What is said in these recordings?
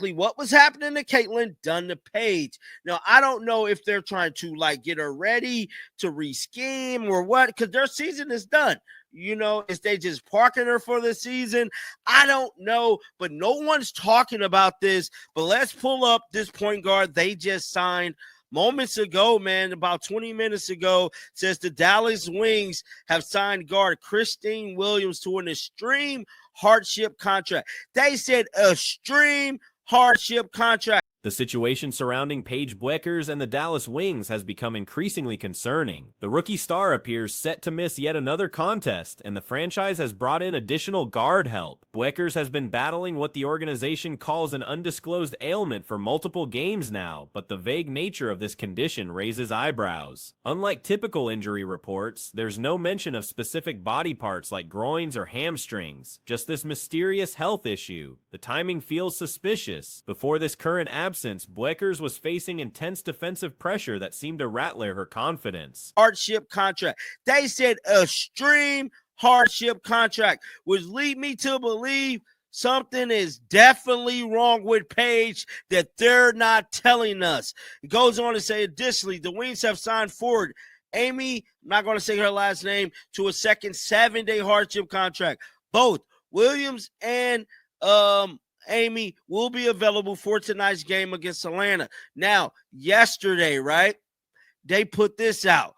what was happening to Caitlin done to Paige. Now, I don't know if they're trying to get her ready to re-scheme or what, because their season is done. Is they just parking her for the season? I don't know, but no one's talking about this. But let's pull up this point guard they just signed moments ago, man, about 20 minutes ago. Says the Dallas Wings have signed guard Christine Williams to an extreme hardship contract. They said extreme hardship contract. The situation surrounding Paige Bueckers and the Dallas Wings has become increasingly concerning. The rookie star appears set to miss yet another contest, and the franchise has brought in additional guard help. Bueckers has been battling what the organization calls an undisclosed ailment for multiple games now, but the vague nature of this condition raises eyebrows. Unlike typical injury reports, there's no mention of specific body parts like groins or hamstrings, just this mysterious health issue. The timing feels suspicious. Before this current absence, Bueckers was facing intense defensive pressure that seemed to rattler her confidence. Hardship contract. They said extreme hardship contract, which lead me to believe something is definitely wrong with Paige that they're not telling us. It goes on to say, additionally, the Wings have signed forward Amy, I'm not going to say her last name, to a second 7-day hardship contract. Both Williams and Amy will be available for tonight's game against Atlanta. Now, yesterday, right, they put this out.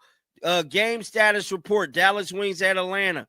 Game status report, Dallas Wings at Atlanta.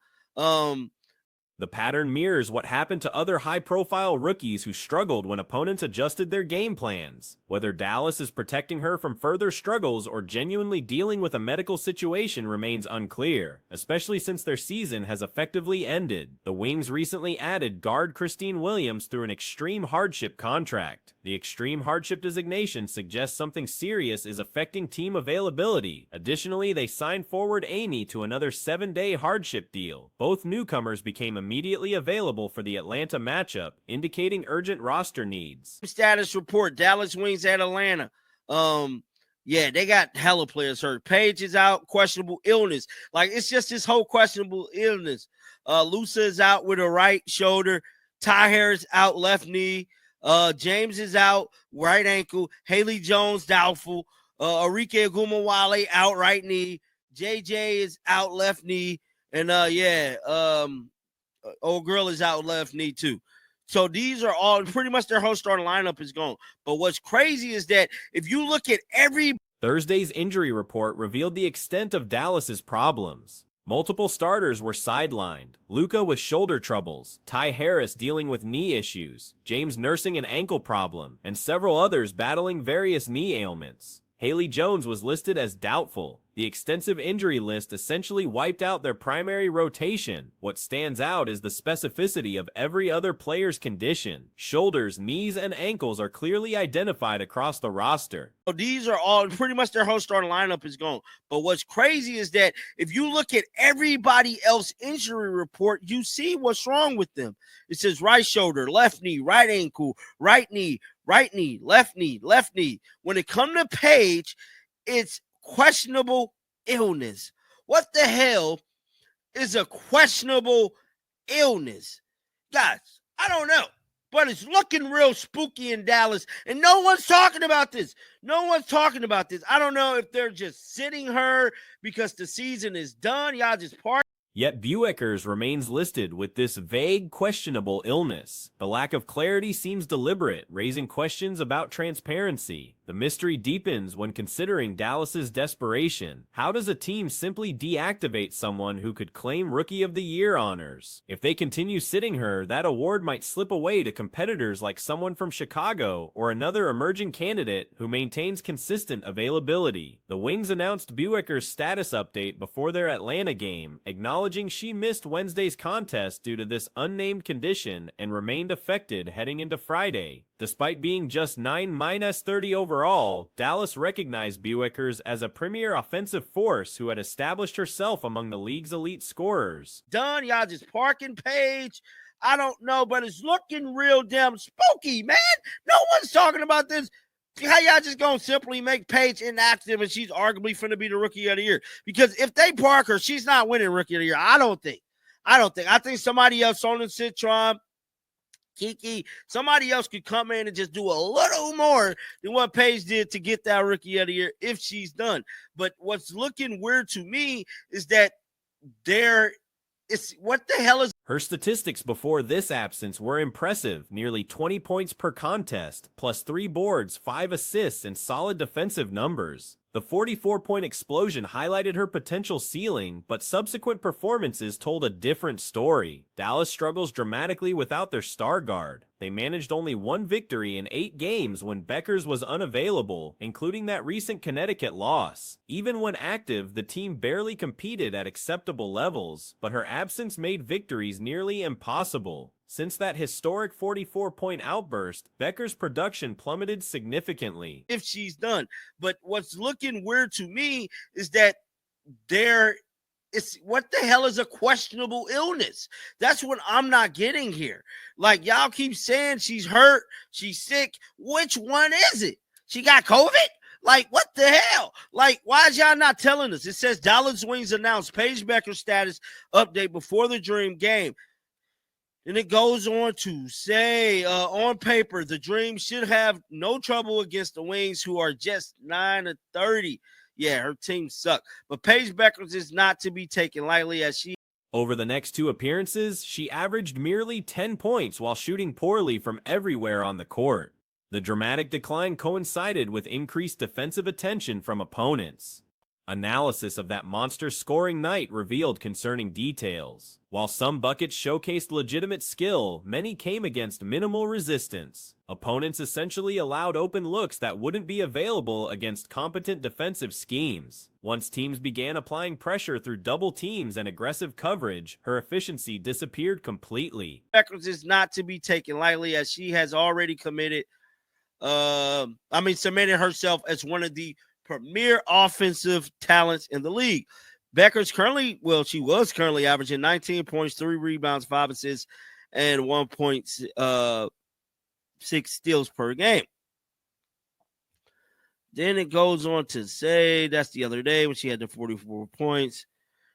The pattern mirrors what happened to other high-profile rookies who struggled when opponents adjusted their game plans. Whether Dallas is protecting her from further struggles or genuinely dealing with a medical situation remains unclear, especially since their season has effectively ended. The Wings recently added guard Christine Williams through an extreme hardship contract. The extreme hardship designation suggests something serious is affecting team availability. Additionally, they signed forward Amy to another 7-day hardship deal. Both newcomers became immediately available for the Atlanta matchup, indicating urgent roster needs. Status report, Dallas Wings at Atlanta. Yeah, they got hella players hurt. Paige is out, questionable illness. It's just this whole questionable illness. Lusa is out with a right shoulder. Ty Harris out, left knee. James is out, right ankle. Haley Jones doubtful. Arike Agumawale out, right knee. JJ is out, left knee. And old girl is out, left knee too. So these are all pretty much their whole starting lineup is gone. But what's crazy is that if you look at Thursday's injury report revealed the extent of Dallas's problems. Multiple starters were sidelined. Luka with shoulder troubles, Ty Harris dealing with knee issues, James nursing an ankle problem, and several others battling various knee ailments. Haley Jones was listed as doubtful. The extensive injury list essentially wiped out their primary rotation. What stands out is the specificity of every other player's condition. Shoulders, knees, and ankles are clearly identified across the roster. These are all pretty much their whole starting lineup is gone. But what's crazy is that if you look at everybody else's injury report, you see what's wrong with them. It says right shoulder, left knee, right ankle, right knee, left knee, left knee. When it comes to Paige, it's questionable illness. What the hell is a questionable illness? Guys, I don't know, but it's looking real spooky in Dallas, and no one's talking about this. No one's talking about this. I don't know if they're just sitting her because the season is done. Y'all just party. Yet Bueckers remains listed with this vague, questionable illness. The lack of clarity seems deliberate, raising questions about transparency. The mystery deepens when considering Dallas's desperation. How does a team simply deactivate someone who could claim Rookie of the Year honors? If they continue sitting her, that award might slip away to competitors like someone from Chicago or another emerging candidate who maintains consistent availability. The Wings announced Bueckers' status update before their Atlanta game, acknowledging she missed Wednesday's contest due to this unnamed condition and remained affected heading into Friday. Despite being just 9-30 overall, Dallas recognized Bueckers as a premier offensive force who had established herself among the league's elite scorers. Done, y'all just parking Paige. I don't know, but it's looking real damn spooky, man. No one's talking about this. How y'all just gonna simply make Paige inactive and she's arguably finna be the Rookie of the Year? Because if they park her, she's not winning Rookie of the Year. I don't think. I think somebody else on the Citron Kiki. Somebody else could come in and just do a little more than what Paige did to get that Rookie of the Year if she's done. But what's looking weird to me is that what the hell is Her statistics before this absence were impressive, nearly 20 points per contest, plus 3 boards, 5 assists, and solid defensive numbers. The 44-point explosion highlighted her potential ceiling, but subsequent performances told a different story. Dallas struggles dramatically without their star guard. They managed only 1 victory in 8 games when Bueckers was unavailable, including that recent Connecticut loss. Even when active, the team barely competed at acceptable levels, but her absence made victories nearly impossible. Since that historic 44-point outburst, Bueckers' production plummeted significantly. If she's done. But what's looking weird to me is that what the hell is a questionable illness? That's what I'm not getting here. Like, y'all keep saying she's hurt, she's sick. Which one is it? She got COVID? Like, what the hell? Like, why is y'all not telling us? It says Dallas Wings announced Paige Bueckers' status update before the Dream game. And it goes on to say, on paper, the Dream should have no trouble against the Wings, who are just 9-30. Yeah, her team sucked. But Paige Bueckers is not to be taken lightly, as she... Over the next 2 appearances, she averaged merely 10 points while shooting poorly from everywhere on the court. The dramatic decline coincided with increased defensive attention from opponents. Analysis of that monster scoring night revealed concerning details. While some buckets showcased legitimate skill, many came against minimal resistance. Opponents essentially allowed open looks that wouldn't be available against competent defensive schemes. Once teams began applying pressure through double teams and aggressive coverage, her efficiency disappeared completely. Bueckers is not to be taken lightly, as she has already cemented herself as one of the premier offensive talents in the league. Bueckers she was currently averaging 19 points, 3 rebounds, 5 assists, and 1.6 steals per game. Then it goes on to say that's the other day when she had the 44 points.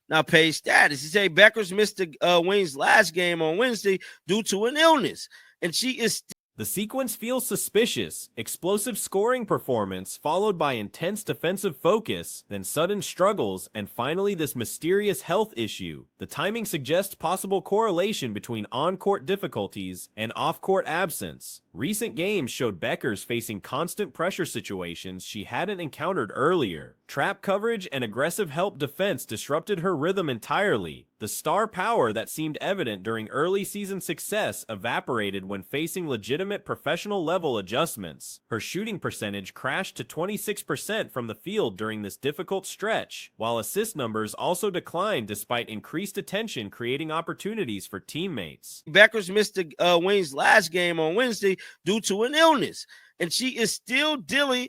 Now, Paige status. He said Bueckers missed the Wings' last game on Wednesday due to an illness, and she is The sequence feels suspicious. Explosive scoring performance, followed by intense defensive focus, then sudden struggles, and finally this mysterious health issue. The timing suggests possible correlation between on-court difficulties and off-court absence. Recent games showed Bueckers facing constant pressure situations she hadn't encountered earlier. Trap coverage and aggressive help defense disrupted her rhythm entirely. The star power that seemed evident during early season success evaporated when facing legitimate professional level adjustments. Her shooting percentage crashed to 26% from the field during this difficult stretch, while assist numbers also declined despite increased attention creating opportunities for teammates. Bueckers missed the Wings' last game on Wednesday due to an illness, and she is still dealing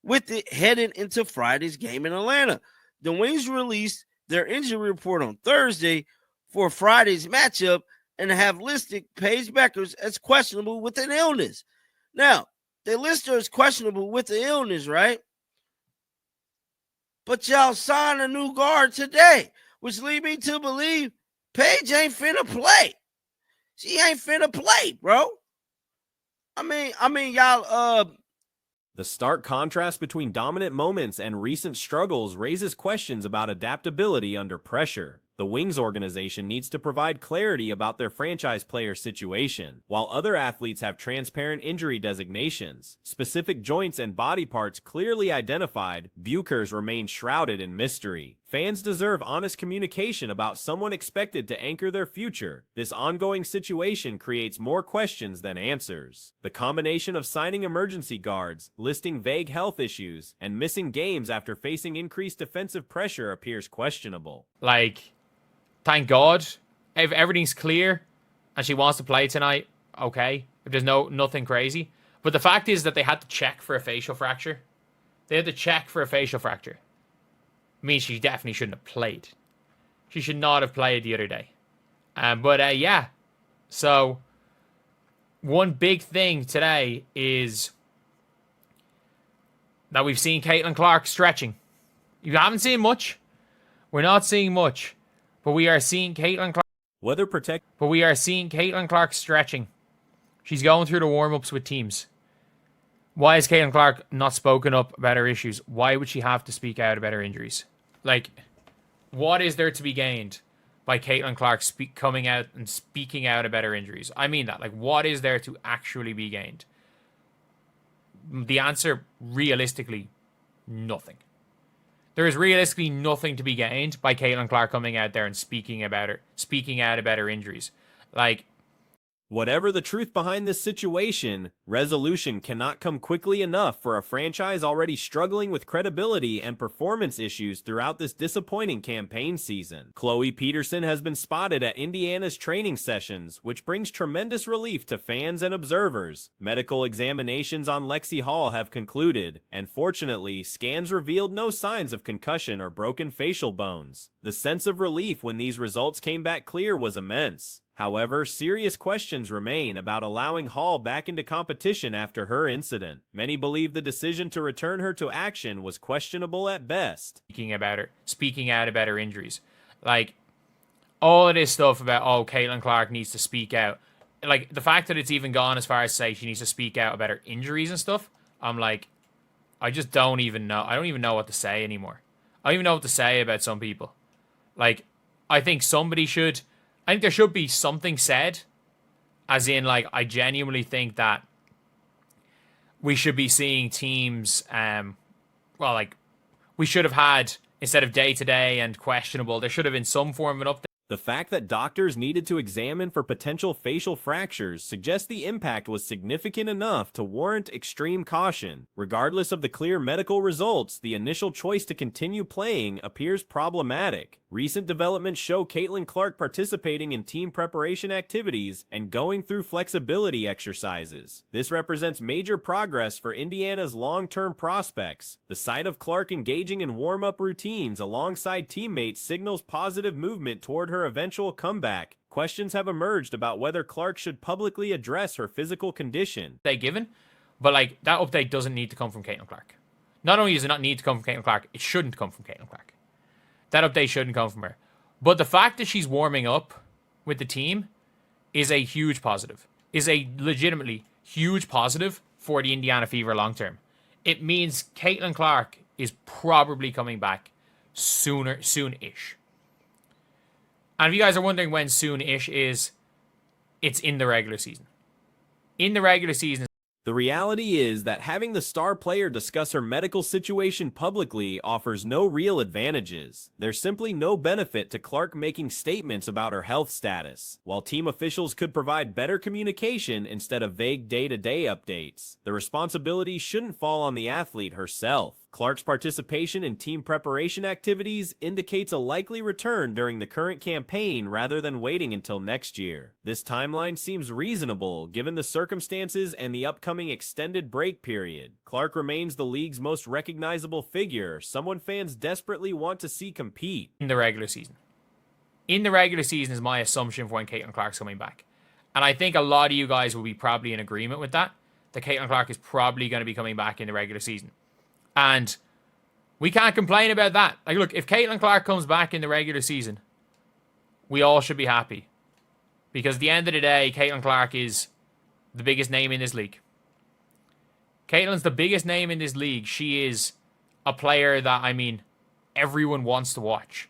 with it heading into Friday's game in Atlanta. The Wings released their injury report on Thursday for Friday's matchup and have listed Paige Bueckers as questionable with an illness. Now, they list her as questionable with the illness, right? But y'all signed a new guard today, which lead me to believe Paige ain't finna play. She ain't finna play, bro. I mean, y'all, The stark contrast between dominant moments and recent struggles raises questions about adaptability under pressure. The Wings organization needs to provide clarity about their franchise player situation. While other athletes have transparent injury designations, specific joints and body parts clearly identified, Bueckers remain shrouded in mystery. Fans deserve honest communication about someone expected to anchor their future. This ongoing situation creates more questions than answers. The combination of signing emergency guards, listing vague health issues, and missing games after facing increased defensive pressure appears questionable. Thank God, if everything's clear and she wants to play tonight, okay. If there's nothing crazy. But the fact is that they had to check for a facial fracture. Means she definitely shouldn't have played. She should not have played the other day. Yeah. So, one big thing today is that we've seen Caitlin Clark stretching. You haven't seen much. We're not seeing much. But we are seeing Caitlin Clark. Whether protect. But we are seeing Caitlin Clark stretching. She's going through the warm-ups with teams. Why has Caitlin Clark not spoken up about her issues? Why would she have to speak out about her injuries? Like, what is there to be gained by Caitlin Clark coming out and speaking out about her injuries? I mean that. Like, what is there to actually be gained? The answer, realistically, nothing. There is realistically nothing to be gained by Caitlin Clark coming out there and speaking out about her injuries. Like, whatever the truth behind this situation, resolution cannot come quickly enough for a franchise already struggling with credibility and performance issues throughout this disappointing campaign season. Chloe Peterson has been spotted at Indiana's training sessions, which brings tremendous relief to fans and observers. Medical examinations on Lexi Hall have concluded, and fortunately, scans revealed no signs of concussion or broken facial bones. The sense of relief when these results came back clear was immense. However, serious questions remain about allowing Hall back into competition after her incident. Many believe the decision to return her to action was questionable at best. Speaking out about her injuries. Like, all of this stuff about, oh, Caitlin Clark needs to speak out. Like, the fact that it's even gone as far as say she needs to speak out about her injuries and stuff, I'm like, I just don't even know. I don't even know what to say anymore. I don't even know what to say about some people. Like, I think there should be something said, as in, like, I genuinely think that we should be seeing teams, we should have had, instead of day-to-day and questionable, there should have been some form of an update. The fact that doctors needed to examine for potential facial fractures suggests the impact was significant enough to warrant extreme caution. Regardless of the clear medical results, the initial choice to continue playing appears problematic. Recent developments show Caitlin Clark participating in team preparation activities and going through flexibility exercises. This represents major progress for Indiana's long-term prospects. The sight of Clark engaging in warm-up routines alongside teammates signals positive movement toward her eventual comeback. Questions have emerged about whether Clark should publicly address her physical condition. But like, that update doesn't need to come from Caitlin Clark. Not only does it not need to come from Caitlin Clark, it shouldn't come from Caitlin Clark. That update shouldn't come from her. But the fact that she's warming up with the team is a huge positive. Is a legitimately huge positive for the Indiana Fever long term. It means Caitlin Clark is probably coming back soon-ish. And if you guys are wondering when soon-ish is, it's in the regular season. In the regular season. The reality is that having the star player discuss her medical situation publicly offers no real advantages. There's simply no benefit to Clark making statements about her health status. While team officials could provide better communication instead of vague day-to-day updates, the responsibility shouldn't fall on the athlete herself. Clark's participation in team preparation activities indicates a likely return during the current campaign rather than waiting until next year. This timeline seems reasonable given the circumstances and the upcoming extended break period. Clark remains the league's most recognizable figure, someone fans desperately want to see compete. In the regular season. In the regular season is my assumption for when Caitlin Clark's coming back. And I think a lot of you guys will be probably in agreement with that Caitlin Clark is probably going to be coming back in the regular season. And we can't complain about that. Like, look, if Caitlin Clark comes back in the regular season, we all should be happy. Because at the end of the day, Caitlin Clark is the biggest name in this league. Caitlin's the biggest name in this league. She is a player that, I mean, everyone wants to watch.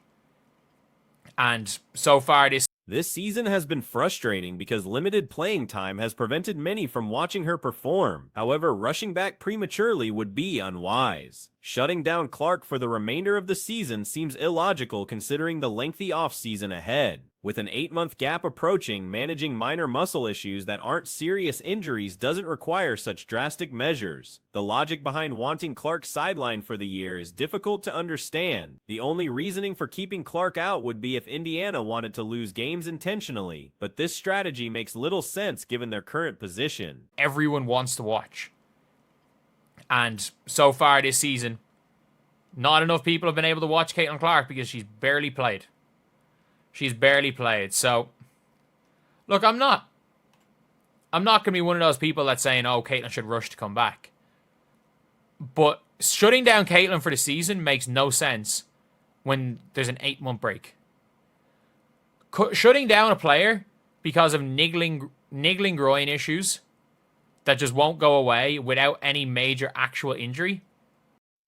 And so far, This season has been frustrating because limited playing time has prevented many from watching her perform. However, rushing back prematurely would be unwise. Shutting down Clark for the remainder of the season seems illogical considering the lengthy offseason ahead. With an 8-month gap approaching, managing minor muscle issues that aren't serious injuries doesn't require such drastic measures. The logic behind wanting Clark sidelined for the year is difficult to understand. The only reasoning for keeping Clark out would be if Indiana wanted to lose games intentionally, but this strategy makes little sense given their current position. Everyone wants to watch. And so far this season, not enough people have been able to watch Caitlin Clark because she's barely played. She's barely played. So, look, I'm not going to be one of those people that's saying, oh, Caitlin should rush to come back. But shutting down Caitlin for the season makes no sense when there's an 8-month break. Shutting down a player because of niggling groin issues that just won't go away without any major actual injury?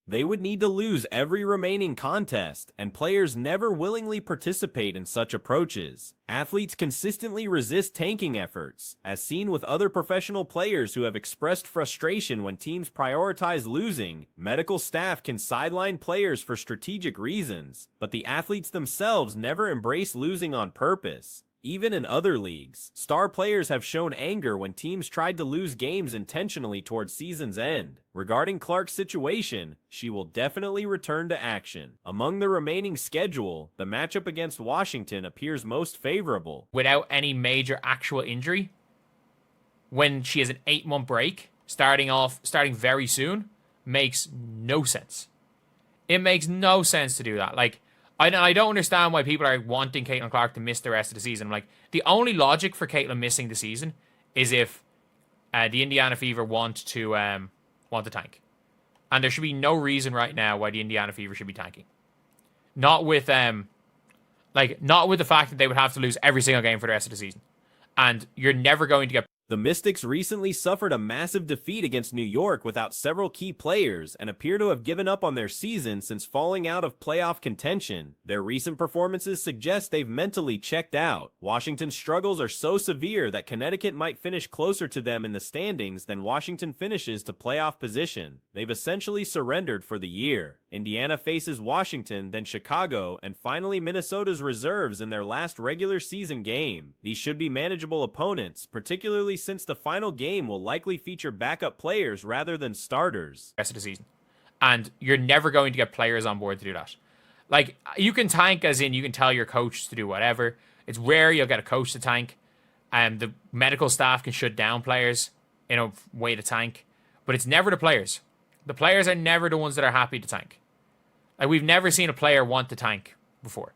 They would need to lose every remaining contest, and players never willingly participate in such approaches. Athletes consistently resist tanking efforts, as seen with other professional players who have expressed frustration when teams prioritize losing. Medical staff can sideline players for strategic reasons, but the athletes themselves never embrace losing on purpose. Even in other leagues, star players have shown anger when teams tried to lose games intentionally towards season's end. Regarding Clark's situation, she will definitely return to action. Among the remaining schedule, the matchup against Washington appears most favorable. Without any major actual injury, when she has an 8-month break, starting very soon, makes no sense. It makes no sense to do that. Like, I don't understand why people are wanting Caitlin Clark to miss the rest of the season. Like, the only logic for Caitlin missing the season is if the Indiana Fever want to tank, and there should be no reason right now why the Indiana Fever should be tanking. Not with the fact that they would have to lose every single game for the rest of the season, and you're never going to get. The Mystics recently suffered a massive defeat against New York without several key players and appear to have given up on their season since falling out of playoff contention. Their recent performances suggest they've mentally checked out. Washington's struggles are so severe that Connecticut might finish closer to them in the standings than Washington finishes to playoff position. They've essentially surrendered for the year. Indiana faces Washington, then Chicago, and finally Minnesota's reserves in their last regular season game. These should be manageable opponents, particularly since the final game will likely feature backup players rather than starters. Rest of the season, and you're never going to get players on board to do that. Like, you can tank as in you can tell your coach to do whatever. It's rare you'll get a coach to tank, and the medical staff can shut down players in a way to tank, but it's never the players. The players are never the ones that are happy to tank. Like, we've never seen a player want to tank before.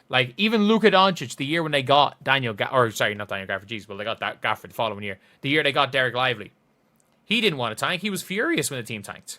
Like, even Luka Doncic, the year when they got not Daniel Gafford, jeez, well, they got that Gafford the following year. The year they got Derek Lively. He didn't want to tank. He was furious when the team tanked.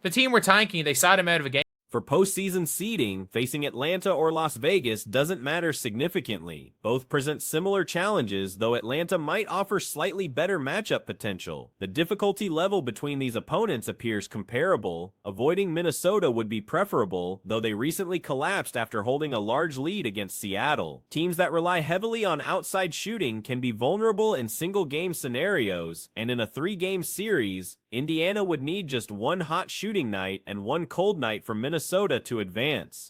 The team were tanking, they sat him out of a game. For postseason seeding, facing Atlanta or Las Vegas doesn't matter significantly. Both present similar challenges, though Atlanta might offer slightly better matchup potential. The difficulty level between these opponents appears comparable. Avoiding Minnesota would be preferable, though they recently collapsed after holding a large lead against Seattle. Teams that rely heavily on outside shooting can be vulnerable in single-game scenarios, and in a 3-game series, Indiana would need just one hot shooting night and one cold night from Minnesota to advance.